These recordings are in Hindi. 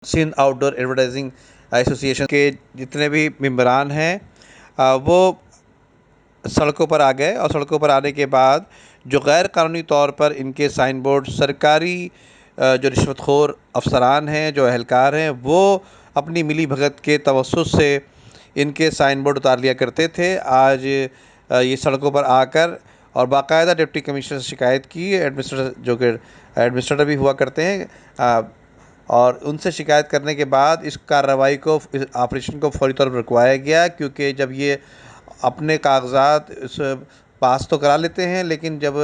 सिंध आउटडोर एडवर्टाइजिंग एसोसिएशन के जितने भी मेंबरान हैं वो सड़कों पर आ गए और सड़कों पर आने के बाद जो गैर कानूनी तौर पर इनके साइन बोर्ड सरकारी जो रिश्वतखोर अफसरान हैं, जो एहलकार हैं, वो अपनी मिली भगत के तवस्सुत से इनके साइन बोर्ड उतार लिया करते थे। आज ये सड़कों पर आकर और बाकायदा डिप्टी कमिश्नर से शिकायत की, एडमिनिस्ट्रेटर जो कि एडमिनिस्ट्रेटर भी हुआ करते हैं, और उनसे शिकायत करने के बाद इस कार्रवाई को, इस ऑपरेशन को फौरी तौर पर रुकवाया गया, क्योंकि जब ये अपने कागजात इस पास तो करा लेते हैं, लेकिन जब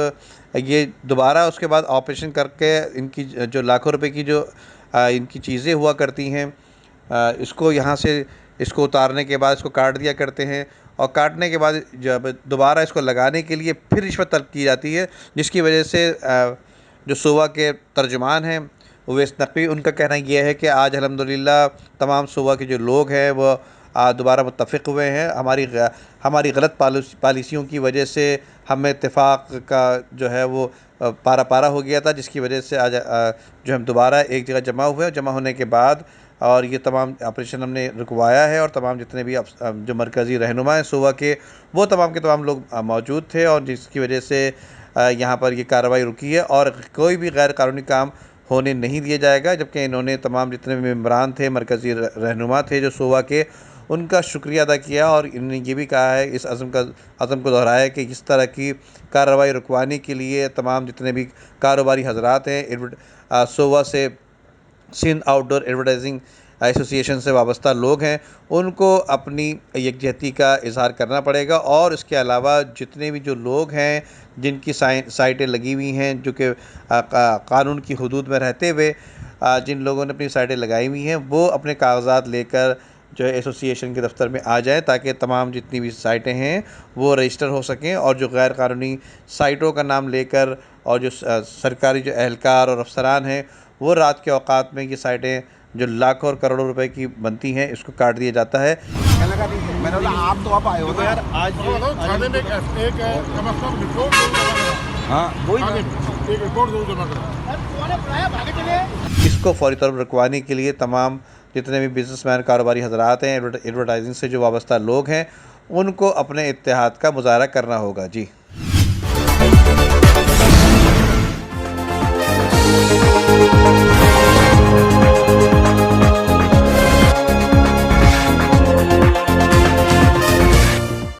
ये दोबारा उसके बाद ऑपरेशन करके इनकी जो लाखों रुपए की जो इनकी चीज़ें हुआ करती हैं, इसको यहाँ से इसको उतारने के बाद इसको काट दिया करते हैं, और काटने के बाद जब दोबारा इसको लगाने के लिए फिर रिश्वत तलब की जाती है, जिसकी वजह से जो सूबा के तर्जुमान हैं उवैस नकवी, उनका कहना यह है कि आज अल्हम्दुलिल्लाह तमाम सूबा के जो लोग हैं वो दोबारा मुत्तफ़िक़ हुए हैं। हमारी गलत पॉलिसियों की वजह से हमें इत्तेफाक का जो है वो पारा पारा हो गया था, जिसकी वजह से आज जो हम दोबारा एक जगह जमा हुए, जमा होने के बाद और ये तमाम ऑपरेशन हमने रुकवाया है, और तमाम जितने भी जो मरकज़ी रहनुमा हैं सूबा के, वो तमाम के तमाम लोग मौजूद थे, और जिसकी वजह से यहाँ पर ये कार्रवाई रुकी है और कोई भी गैर कानूनी काम होने नहीं दिया जाएगा। जबकि इन्होंने तमाम जितने भी मेंबरान थे, मरकज़ी रहनुमा थे जो सूबा के, उनका शुक्रिया अदा किया, और इन्होंने ये भी कहा है, इस अज़म को दोहराया कि इस तरह की कार्रवाई रुकवाने के लिए तमाम जितने भी कारोबारी हजरात हैं, सूबा से सिंध आउटडोर एडवर्टाइजिंग एसोसिएशन से वाबस्ता लोग हैं, उनको अपनी यकजहती का इजहार करना पड़ेगा। और इसके अलावा जितने भी जो लोग हैं जिनकी साइटें लगी हुई हैं, जो कि कानून की हदूद में रहते हुए जिन लोगों ने अपनी साइटें लगाई हुई हैं, वो अपने कागजात लेकर जो है एसोसिएशन के दफ्तर में आ जाएं, ताकि तमाम जितनी भी साइटें हैं वो रजिस्टर हो सकें, और जो गैर कानूनी साइटों का नाम लेकर और जो सरकारी जो एहलकार और अफसरान हैं वो रात के औकात में ये साइटें जो लाखों और करोड़ों रुपए की बनती हैं, इसको काट दिया जाता है। मैंने बोला आप तो आप आए हो यार, आज थाने में एक कम से कम रिपोर्ट हाँ वही एक रिपोर्ट जमा करो। इसको फौरी तौर पर रुकवाने के लिए तमाम जितने भी बिजनेसमैन, कारोबारी हजरात हैं, एडवर्टाइजिंग से जो वाबस्ता लोग हैं, उनको अपने इत्तेहाद का मुजाहरा करना होगा। जी।